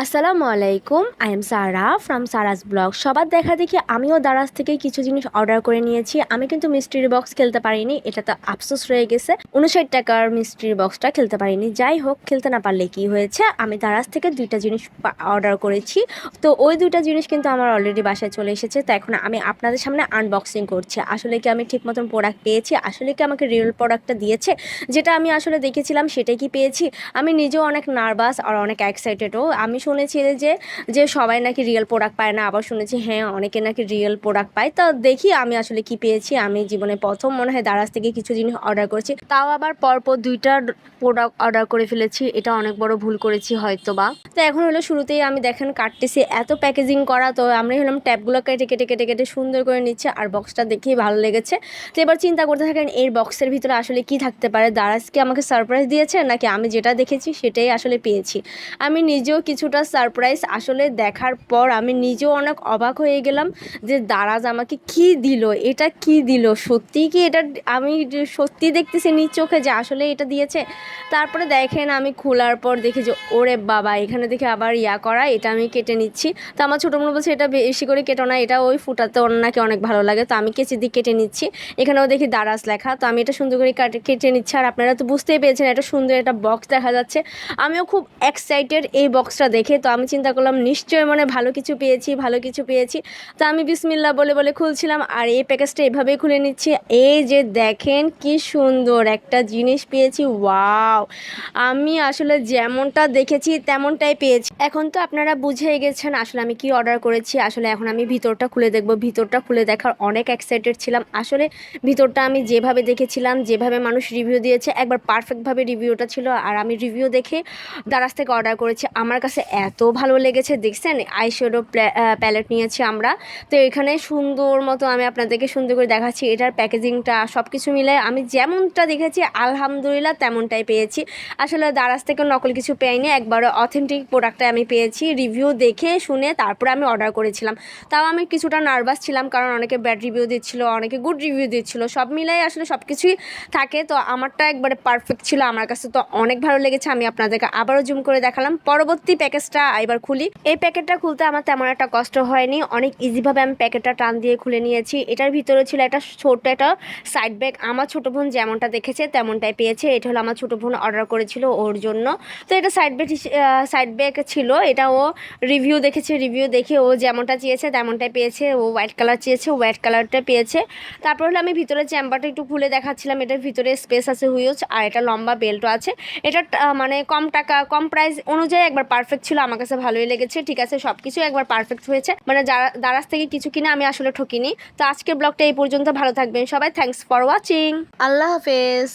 আসসালামু আলাইকুম, I am Sara from Sara's blog. সবার দেখা দেখি আমিও দারাজ থেকে কিছু জিনিস অর্ডার করে নিয়েছি। আমি কিন্তু মিস্ট্রি বক্স খেলতে পারিনি, এটা তো আফসোস রয়ে গেছে। 59 টাকার মিস্ট্রি বক্সটা খেলতে পারিনি। যাই হোক, খেলতে না পারলে কি হয়েছে, আমি দারাজ থেকে দুইটা জিনিস অর্ডার করেছি। তো ওই দুইটা জিনিস কিন্তু আমার অলরেডি বাসায় চলে এসেছে। তো এখন আমি আপনাদের সামনে আনবক্সিং করছি। আসলে কি আমি ঠিক মতন প্রোডাক্ট পেয়েছি? আসলে কি আমাকে রিয়েল প্রোডাক্টটা দিয়েছে? যেটা আমি আসলে দেখেছিলাম সেটাই কি পেয়েছি? আমি নিজেও অনেক নার্ভাস আর অনেক এক্সাইটেডও। আমি শুনেছি যে যে সবাই নাকি রিয়েল প্রোডাক্ট পায় না, আবার শুনেছি হ্যাঁ অনেকে নাকি রিয়েল প্রোডাক্ট পায়। তো দেখি আমি আসলে কি পেয়েছি। আমি জীবনে প্রথম মনে হয় দারাজ থেকে কিছু জিনিস অর্ডার করেছি, তাও আবার পরপর দুইটা প্রোডাক্ট অর্ডার করে ফেলেছি। এটা অনেক বড় ভুল করেছি হয়তো বা। তো এখন হলো শুরুতেই আমি দেখেন কাটতেছি, এত প্যাকেজিং করা। তো আমরা হলাম ট্যাপগুলো কেটে কেটে কেটে কেটে সুন্দর করে নিচ্ছে, আর বক্সটা দেখেই ভালো লেগেছে। তো এবার চিন্তা করতে থাকেন এর বক্সের ভিতরে আসলে কি থাকতে পারে। দারাজ কি আমাকে সারপ্রাইজ দিয়েছে নাকি আমি যেটা দেখেছি সেটাই আসলে পেয়েছি। আমি নিজেও কিছুটা সারপ্রাইজ আসলে দেখার পর আমি নিজেও অনেক অবাক হয়ে গেলাম যে দারাজ আমাকে কি দিল, এটা কি দিল, সত্যি কি এটা আমি সত্যি দেখতেছি নিজ চোখে যে আসলে এটা দিয়েছে। তারপরে দেখেন আমি খোলার পর দেখি যে ওরে বাবা, এখানে দেখে আবার করা, এটা আমি কেটে নিচ্ছি। তো আমার ছোটো বোন বলছে এটা বেশি করে কেটো না, এটা ওই ফুটাতে ওর নাকি অনেক ভালো লাগে। তো আমি কেচি দিয়ে কেটে নিচ্ছি। এখানেও দেখি দারাজ লেখা, তো আমি এটা সুন্দর করে কেটে নিচ্ছি। আর আপনারা তো বুঝতেই পেরেছেন এটা সুন্দর একটা বক্স দেখা যাচ্ছে। আমিও খুব এক্সাইটেড এই বক্সটা দেখে। তো আমি চিন্তা করলাম নিশ্চয় মানে ভালো কিছু পেয়েছি, ভালো কিছু পেয়েছি। তো আমি বিসমিল্লাহ বলে বলে খুলছিলাম, আর এই প্যাকেজটা এভাবেই খুলে নিচ্ছি। এই যে দেখেন কি সুন্দর একটা জিনিস পেয়েছি, ওয়াও! আমি আসলে যেমনটা দেখেছি তেমনটাই পেয়েছি। এখন তো আপনারা বুঝেই গেছেন আসলে আমি কি অর্ডার করেছি। আসলে এখন আমি ভিতরটা খুলে দেখব। ভিতরটা খুলে দেখার অনেক এক্সাইটেড ছিলাম। আসলে ভিতরটা আমি যেভাবে দেখেছিলাম, যেভাবে মানুষ রিভিউ দিয়েছে, একবার পারফেক্টভাবে রিভিউটা ছিল। আর আমি রিভিউ দেখে দারাজ থেকে অর্ডার করেছি। আমার কাছে এত ভালো লেগেছে, দেখছেন আইশ্যাডো প্যালেট নিয়েছি আমরা। তো এখানে সুন্দর মতো আমি আপনাদেরকে সুন্দর করে দেখাচ্ছি। এটার প্যাকেজিংটা সব কিছু মিলে আমি যেমনটা দেখেছি আলহামদুলিল্লাহ তেমনটাই পেয়েছি। আসলে দারাজ থেকে নকল কিছু পেইনি, একবারে অথেন্টিক প্রোডাক্টটা আমি পেয়েছি। রিভিউ দেখে শুনে তারপরে আমি অর্ডার করেছিলাম। তাও আমি কিছুটা নার্ভাস ছিলাম, কারণ অনেকে ব্যাড রিভিউ দিচ্ছিলো, অনেকে গুড রিভিউ দিচ্ছিলো, সব মিলাই আসলে সব কিছুই থাকে। তো আমারটা একবারে পারফেক্ট ছিল, আমার কাছে তো অনেক ভালো লেগেছে। আমি আপনাদেরকে আবারও জুম করে দেখালাম। পরবর্তী প্যাকেজটা এবার খুলি। এই প্যাকেটটা খুলতে আমার তেমন একটা কষ্ট হয়নি, অনেক ইজিভাবে আমি প্যাকেটটা টান দিয়ে খুলে নিয়েছি। এটার ভিতরে ছিল একটা ছোট একটা সাইড ব্যাগ। আমার ছোটো বোন যেমনটা দেখেছে তেমনটাই পেয়েছে। এটা হলো আমার ছোটো বোন অর্ডার করেছিল ওর জন্য। তো এটা সাইড ব্যাগ ছিল। এটা ও রিভিউ দেখেছে, রিভিউ দেখে ও যেমনটা চেয়েছে তেমনটাই পেয়েছে। ও হোয়াইট কালার চেয়েছে, হোয়াইট কালারটা পেয়েছে। তারপর হলো আমি ভিতরে চেম্বারটা একটু খুলে দেখাচ্ছিলাম। এটার ভিতরে স্পেস আছে হুইজ, আর এটা লম্বা বেল্টও আছে। এটা মানে কম টাকা কম প্রাইস অনুযায়ী একবার পারফেক্ট ছিল, আমার কাছে ভালোই লেগেছে। ঠিক আছে, সব কিছু একবার পারফেক্ট হয়েছে, মানে দারাজ থেকে কিছু কিনে আমি আসলে ঠকিনি। তো আজকের ব্লগটা এই পর্যন্ত, ভালো থাকবেন সবাই। থ্যাঙ্কস ফর ওয়াচিং, আল্লাহ হাফেজ।